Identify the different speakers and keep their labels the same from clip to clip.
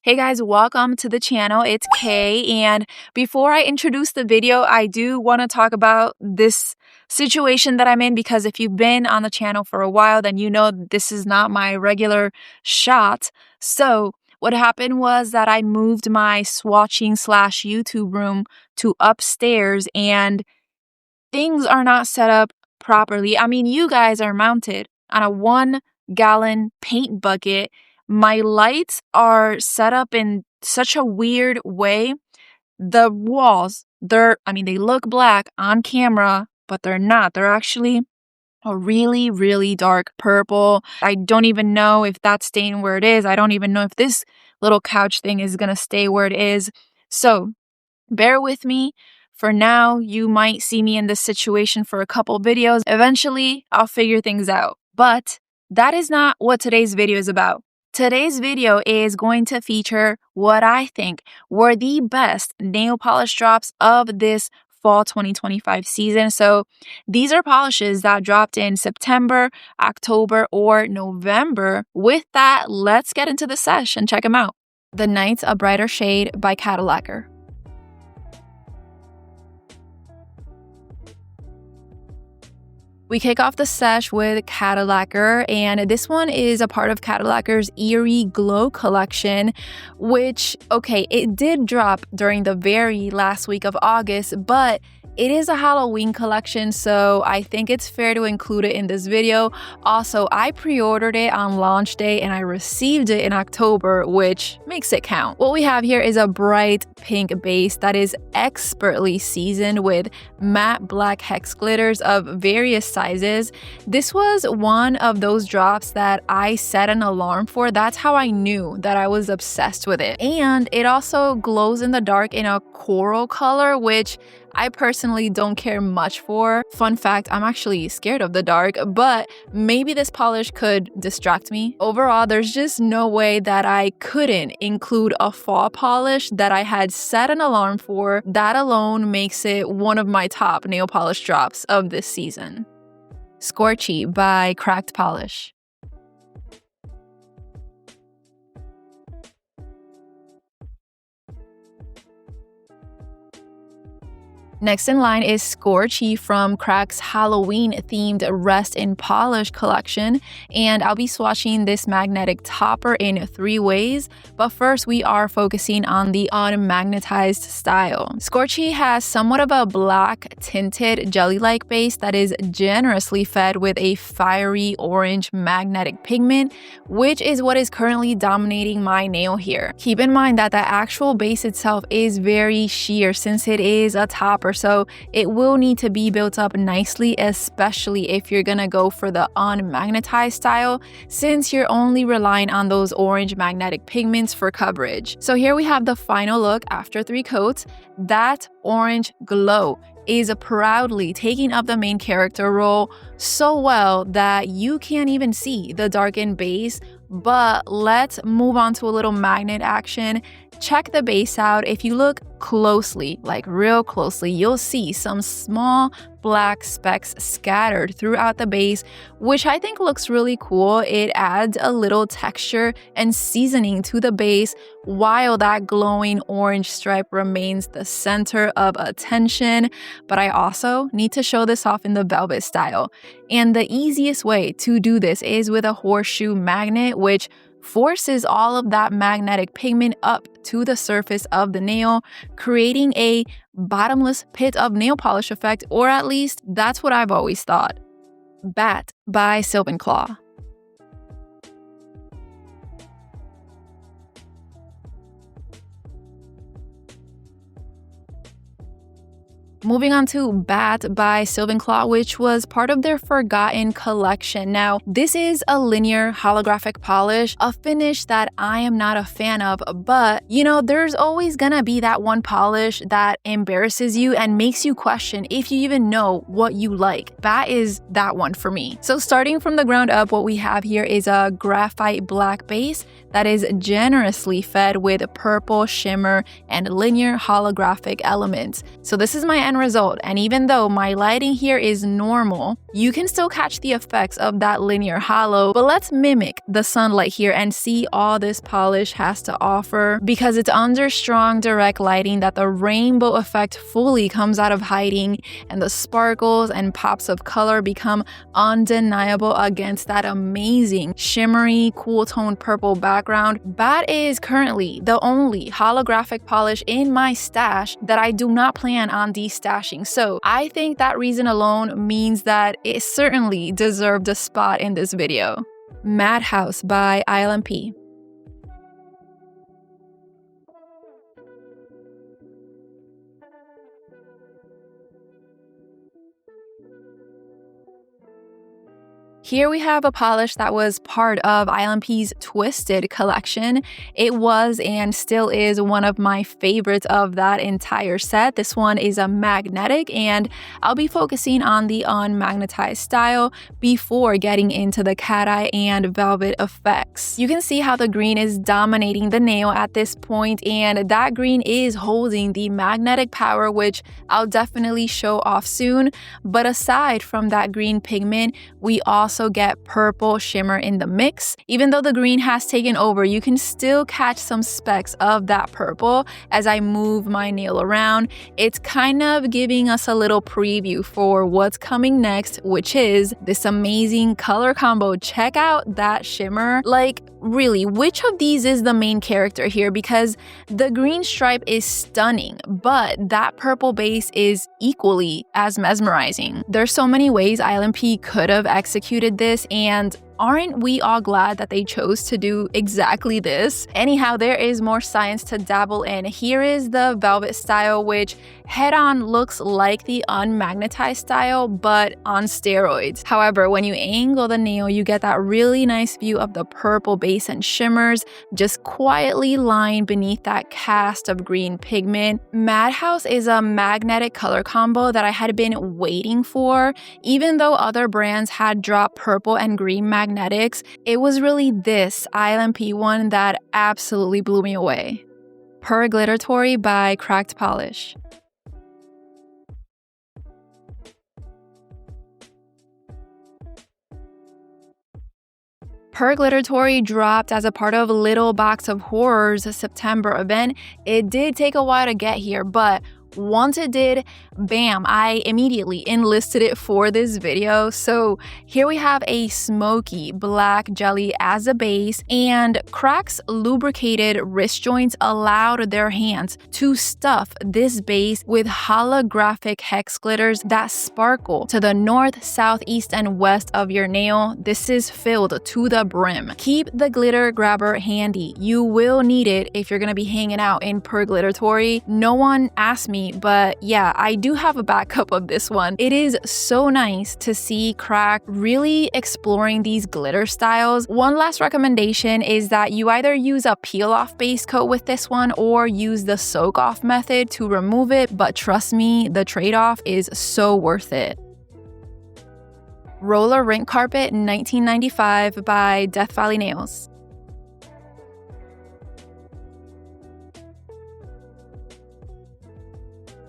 Speaker 1: Hey guys, welcome to the channel. It's Kay, and before I introduce the video, I do want to talk about this situation that I'm in, because if you've been on the channel for a while, then you know this is not my regular shot. So what happened was that I moved my swatching / YouTube room to upstairs, and things are not set up properly. I mean, you guys are mounted on a 1-gallon paint bucket. My lights are set up in such a weird way. The walls, they look black on camera, but they're not. They're actually a really, really dark purple. I don't even know if that's staying where it is. I don't even know if this little couch thing is gonna stay where it is. So bear with me. For now, you might see me in this situation for a couple videos. Eventually, I'll figure things out. But that is not what today's video is about. Today's video is going to feature what I think were the best nail polish drops of this fall 2025 season. So these are polishes that dropped in September, October, or November. With that, let's get into the sesh and check them out. The Night's a Brighter Shade by Cadillacquer. We kick off the sesh with Cadillacquer, and this one is a part of Cadillacquer's Eerie Glow collection, which, okay, it did drop during the very last week of August, but it is a Halloween collection, so I think it's fair to include it in this video. Also, I pre-ordered it on launch day and I received it in October, which makes it count. What we have here is a bright pink base that is expertly seasoned with matte black hex glitters of various sizes. This was one of those drops that I set an alarm for. That's how I knew that I was obsessed with it. And it also glows in the dark in a coral color, which I personally don't care much for. Fun fact, I'm actually scared of the dark, but maybe this polish could distract me. Overall, there's just no way that I couldn't include a fall polish that I had set an alarm for. That alone makes it one of my top nail polish drops of this season. Scorchy by Cracked Polish. Next in line is Scorchy from Crack's Halloween-themed Rest in Polish collection, and I'll be swatching this magnetic topper in 3 ways, but first we are focusing on the unmagnetized style. Scorchy has somewhat of a black tinted jelly-like base that is generously fed with a fiery orange magnetic pigment, which is what is currently dominating my nail here. Keep in mind that the actual base itself is very sheer since it is a topper, so it will need to be built up nicely, especially if you're gonna go for the unmagnetized style, since you're only relying on those orange magnetic pigments for coverage. So here we have the final look after 3 coats. That orange glow is proudly taking up the main character role so well that you can't even see the darkened base. But let's move on to a little magnet action. Check the base out. If you look closely, like real closely, you'll see some small black specks scattered throughout the base, which I think looks really cool. It adds a little texture and seasoning to the base, while that glowing orange stripe remains the center of attention. But I also need to show this off in the velvet style. And the easiest way to do this is with a horseshoe magnet, which forces all of that magnetic pigment up to the surface of the nail, creating a bottomless pit of nail polish effect, or at least that's what I've always thought. Bat by Sylvanclaw. Moving on to Bat by Sylvanclaw, which was part of their Forgotten collection. Now, this is a linear holographic polish, a finish that I am not a fan of, but you know, there's always gonna be that one polish that embarrasses you and makes you question if you even know what you like. Bat is that one for me. So starting from the ground up, what we have here is a graphite black base that is generously fed with purple shimmer and linear holographic elements. So this is my end result, and even though my lighting here is normal, you can still catch the effects of that linear hollow. But let's mimic the sunlight here and see all this polish has to offer, because it's under strong direct lighting that the rainbow effect fully comes out of hiding, and the sparkles and pops of color become undeniable against that amazing shimmery cool tone purple background. That is currently the only holographic polish in my stash that I do not plan on destashing, so I think that reason alone means that it certainly deserved a spot in this video. Madhouse by ILNP. Here we have a polish that was part of ILNP's Twisted collection. It was and still is one of my favorites of that entire set. This one is a magnetic, and I'll be focusing on the unmagnetized style before getting into the cat eye and velvet effects. You can see how the green is dominating the nail at this point, and that green is holding the magnetic power, which I'll definitely show off soon. But aside from that green pigment, we also get purple shimmer in the mix. Even though the green has taken over, you can still catch some specks of that purple as I move my nail around. It's kind of giving us a little preview for what's coming next, which is this amazing color combo. Check out that shimmer. Like, really, which of these is the main character here? Because the green stripe is stunning, but that purple base is equally as mesmerizing. There's so many ways ILNP could have executed this, and aren't we all glad that they chose to do exactly this? Anyhow, there is more science to dabble in. Here is the velvet style, which head-on looks like the unmagnetized style, but on steroids. However, when you angle the nail, you get that really nice view of the purple base and shimmers just quietly lying beneath that cast of green pigment. Madhouse is a magnetic color combo that I had been waiting for. Even though other brands had dropped purple and green magnetics, it was really this ILNP one that absolutely blew me away. Perglitteratory by Cracked Polish. Perglitteratory dropped as a part of Little Box of Horrors' September event. It did take a while to get here, but once it did, bam, I immediately enlisted it for this video. So here we have a smoky black jelly as a base, and Crack's lubricated wrist joints allowed their hands to stuff this base with holographic hex glitters that sparkle to the north, south, east, and west of your nail. This is filled to the brim. Keep the glitter grabber handy. You will need it if you're gonna be hanging out in Perglitteratory. No one asked me, but yeah, I do have a backup of this one. It is so nice to see Crack really exploring these glitter styles. One last recommendation is that you either use a peel-off base coat with this one or use the soak-off method to remove it, but trust me, the trade-off is so worth it. Roller Rink Carpet 1995 by Death Valley Nails.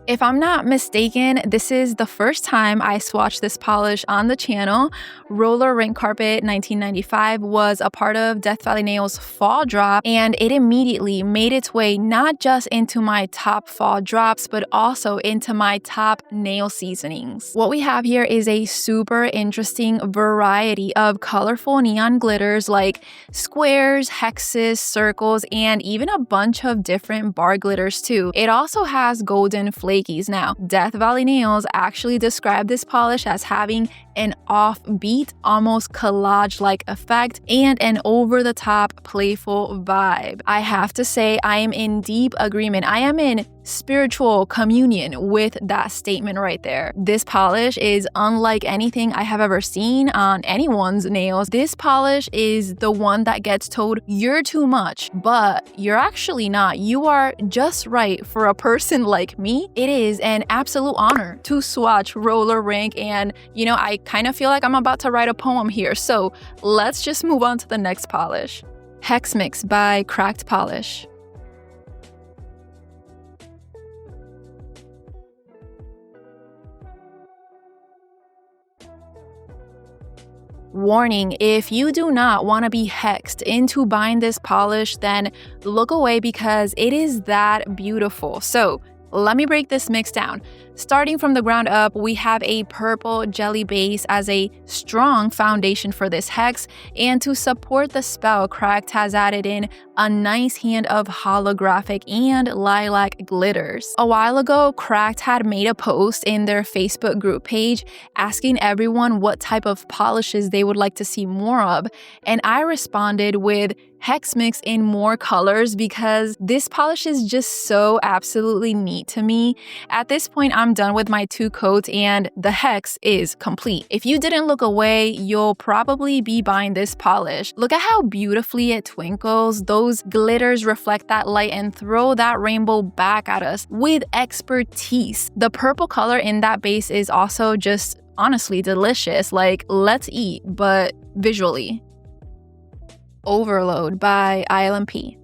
Speaker 1: If I'm not mistaken, this is the first time I swatched this polish on the channel. Roller Rink Carpet 1995 was a part of Death Valley Nails' fall drop, and it immediately made its way not just into my top fall drops, but also into my top nail seasonings. What we have here is a super interesting variety of colorful neon glitters like squares, hexes, circles, and even a bunch of different bar glitters too. It also has golden flakies. Now, Death Valley Nails actually described this polish as having an offbeat, almost collage-like effect and an over-the-top playful vibe. I have to say, I am in deep agreement. I am in spiritual communion with that statement right there. This polish is unlike anything I have ever seen on anyone's nails. This polish is the one that gets told you're too much, but you're actually not. You are just right for a person like me. It is an absolute honor to swatch Roller Rink, and you know, I kind of feel like I'm about to write a poem here, so let's just move on to the next polish. Hex Mix by Cracked Polish. Warning, if you do not want to be hexed into buying this polish, then look away because it is that beautiful. So let me break this mix down. Starting from the ground up, we have a purple jelly base as a strong foundation for this hex, and to support the spell, Cracked has added in a nice hand of holographic and lilac glitters. A while ago, Cracked had made a post in their Facebook group page asking everyone what type of polishes they would like to see more of, and I responded with hex mix in more colors because this polish is just so absolutely neat to me. At this point, I'm done with my 2 coats and the hex is complete. If you didn't look away, you'll probably be buying this polish. Look at how beautifully it twinkles. Those glitters reflect that light and throw that rainbow back at us with expertise. The purple color in that base is also just honestly delicious. Like, let's eat, but visually. Overload by ILNP.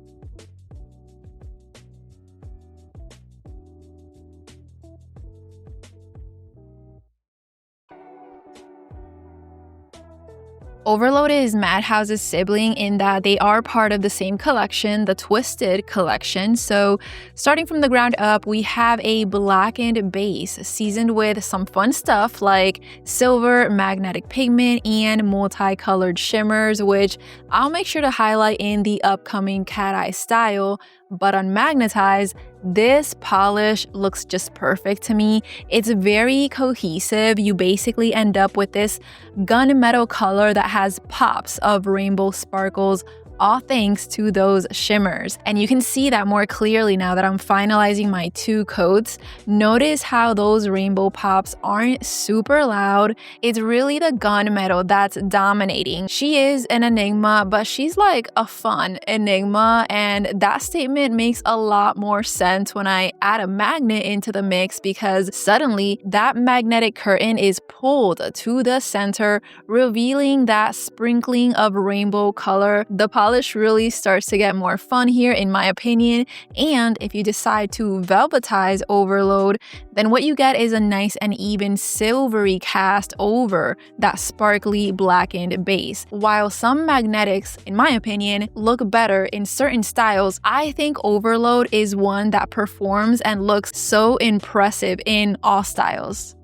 Speaker 1: Overload is Madhouse's sibling in that they are part of the same collection, the Twisted collection. So starting from the ground up, we have a blackened base seasoned with some fun stuff like silver, magnetic pigment, and multicolored shimmers, which I'll make sure to highlight in the upcoming cat eye style. But on Magnetize, this polish looks just perfect to me. It's very cohesive. You basically end up with this gunmetal color that has pops of rainbow sparkles, all thanks to those shimmers. And you can see that more clearly now that I'm finalizing my 2 coats. Notice how those rainbow pops aren't super loud. It's really the gunmetal that's dominating. She is an enigma, but she's like a fun enigma, and that statement makes a lot more sense when I add a magnet into the mix because suddenly that magnetic curtain is pulled to the center, revealing that sprinkling of rainbow color. The polish really starts to get more fun here in my opinion, and if you decide to velvetize Overload, then what you get is a nice and even silvery cast over that sparkly blackened base. While some magnetics, in my opinion, look better in certain styles, I think Overload is one that performs and looks so impressive in all styles.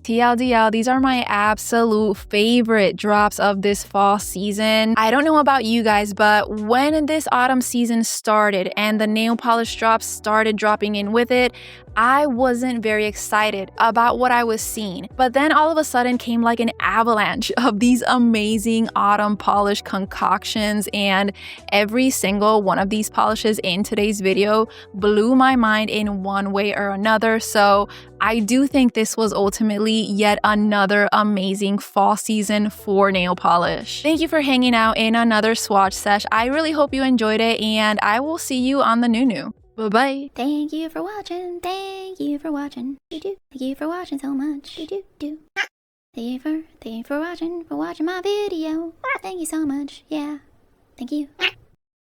Speaker 1: TLDL, these are my absolute favorite drops of this fall season. I don't know about you guys, but when this autumn season started and the nail polish drops started dropping in with it, I wasn't very excited about what I was seeing. But then all of a sudden came like an avalanche of these amazing autumn polish concoctions, and every single one of these polishes in today's video blew my mind in one way or another. So I do think this was ultimately yet another amazing fall season for nail polish. Thank you for hanging out in another swatch sesh. I really hope you enjoyed it, and I will see you on the new. Bye-bye.
Speaker 2: Thank you for watching. Thank you for watching. Thank you for watching so much. Thank you for watching my video. Thank you so much. Yeah. Thank you.